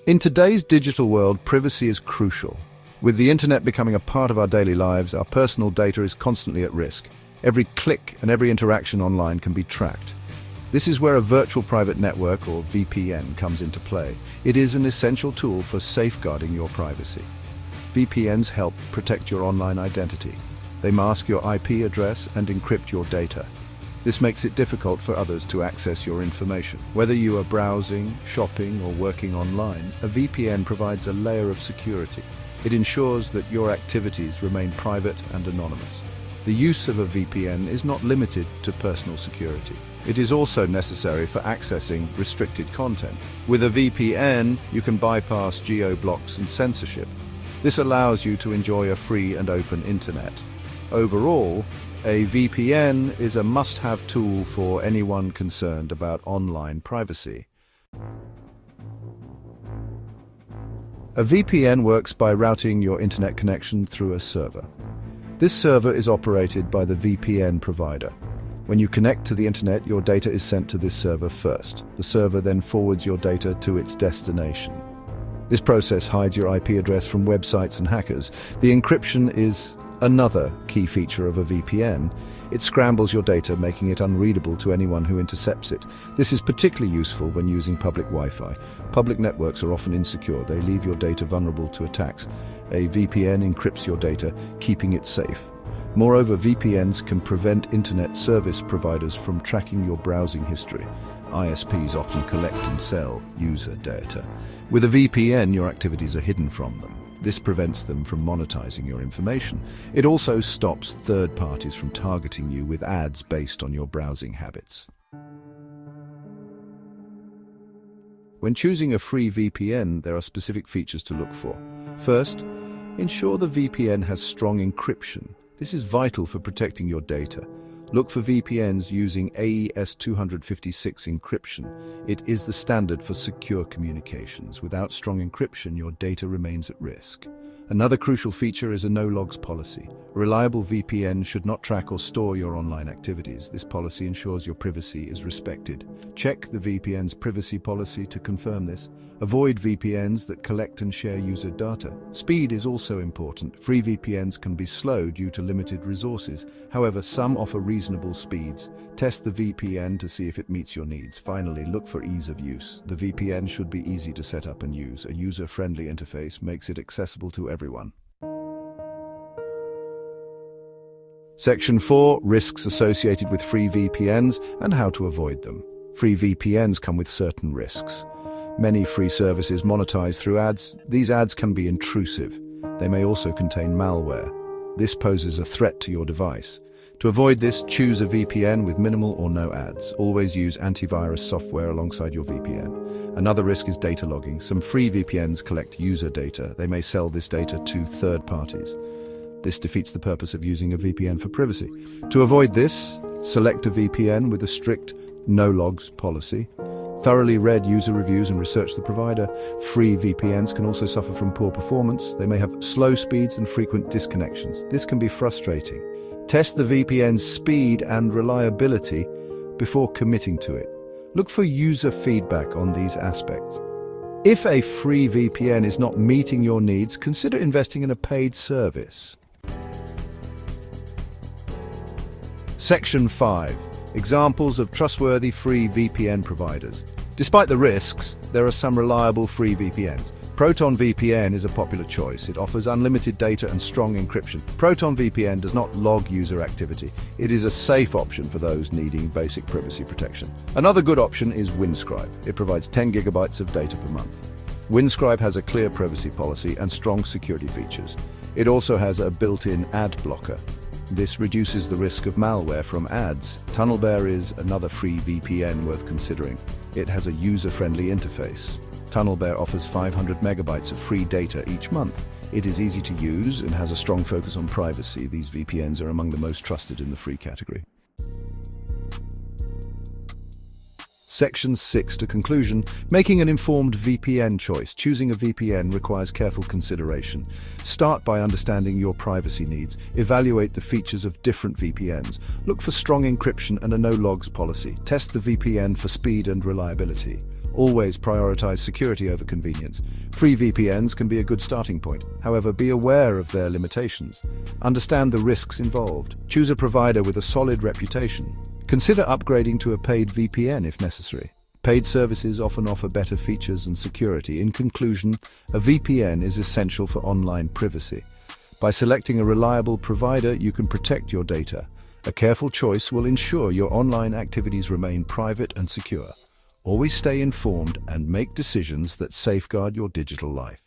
In today's digital world, privacy is crucial. With the internet becoming a part of our daily lives, our personal data is constantly at risk. Every click and every interaction online can be tracked. This is where a virtual private network, or VPN, comes into play. It is an essential tool for safeguarding your privacy. VPNs help protect your online identity. They mask your IP address and encrypt your data. This makes it difficult for others to access your information. Whether you are browsing, shopping, or working online, a VPN provides a layer of security. It ensures that your activities remain private and anonymous. The use of a VPN is not limited to personal security. It is also necessary for accessing restricted content. With a VPN, you can bypass geo-blocks and censorship. This allows you to enjoy a free and open internet. Overall, a VPN is a must-have tool for anyone concerned about online privacy. A VPN works by routing your internet connection through a server. This server is operated by the VPN provider. When you connect to the internet, your data is sent to this server first. The server then forwards your data to its destination. This process hides your IP address from websites and hackers. The encryption is another key feature of a VPN. It scrambles your data, making it unreadable to anyone who intercepts it. This is particularly useful when using public Wi-Fi. Public networks are often insecure. They leave your data vulnerable to attacks. A VPN encrypts your data, keeping it safe. Moreover, VPNs can prevent internet service providers from tracking your browsing history. ISPs often collect and sell user data. With a VPN, your activities are hidden from them. This prevents them from monetizing your information. It also stops third parties from targeting you with ads based on your browsing habits. When choosing a free VPN, there are specific features to look for. First, ensure the VPN has strong encryption. This is vital for protecting your data. Look for VPNs using AES 256 encryption. It is the standard for secure communications. Without strong encryption, your data remains at risk. Another crucial feature is a no-logs policy. A reliable VPN should not track or store your online activities. This policy ensures your privacy is respected. Check the VPN's privacy policy to confirm this. Avoid VPNs that collect and share user data. Speed is also important. Free VPNs can be slow due to limited resources. However, some offer reasonable speeds. Test the VPN to see if it meets your needs. Finally, look for ease of use. The VPN should be easy to set up and use. A user-friendly interface makes it accessible to everyone. Section 4. Risks associated with free VPNs and how to avoid them. Free VPNs come with certain risks. Many free services monetize through ads. These ads can be intrusive. They may also contain malware. This poses a threat to your device. To avoid this, choose a VPN with minimal or no ads. Always use antivirus software alongside your VPN. Another risk is data logging. Some free VPNs collect user data. They may sell this data to third parties. This defeats the purpose of using a VPN for privacy. To avoid this, select a VPN with a strict no-logs policy. Thoroughly read user reviews and research the provider. Free VPNs can also suffer from poor performance. They may have slow speeds and frequent disconnections. This can be frustrating. Test the VPN's speed and reliability before committing to it. Look for user feedback on these aspects. If a free VPN is not meeting your needs, consider investing in a paid service. Section 5. Examples of trustworthy free VPN providers. Despite the risks, there are some reliable free VPNs. Proton VPN is a popular choice. It offers unlimited data and strong encryption. Proton VPN does not log user activity. It is a safe option for those needing basic privacy protection. Another good option is Windscribe. It provides 10 gigabytes of data per month. Windscribe has a clear privacy policy and strong security features. It also has a built-in ad blocker. This reduces the risk of malware from ads. TunnelBear is another free VPN worth considering. It has a user-friendly interface. TunnelBear offers 500 megabytes of free data each month. It is easy to use and has a strong focus on privacy. These VPNs are among the most trusted in the free category. Section 6 to conclusion. Making an informed VPN choice. Choosing a VPN requires careful consideration. Start by understanding your privacy needs. Evaluate the features of different VPNs. Look for strong encryption and a no-logs policy. Test the VPN for speed and reliability. Always prioritize security over convenience. Free VPNs can be a good starting point. However, be aware of their limitations. Understand the risks involved. Choose a provider with a solid reputation. Consider upgrading to a paid VPN if necessary. Paid services often offer better features and security. In conclusion, a VPN is essential for online privacy. By selecting a reliable provider, you can protect your data. A careful choice will ensure your online activities remain private and secure. Always stay informed and make decisions that safeguard your digital life.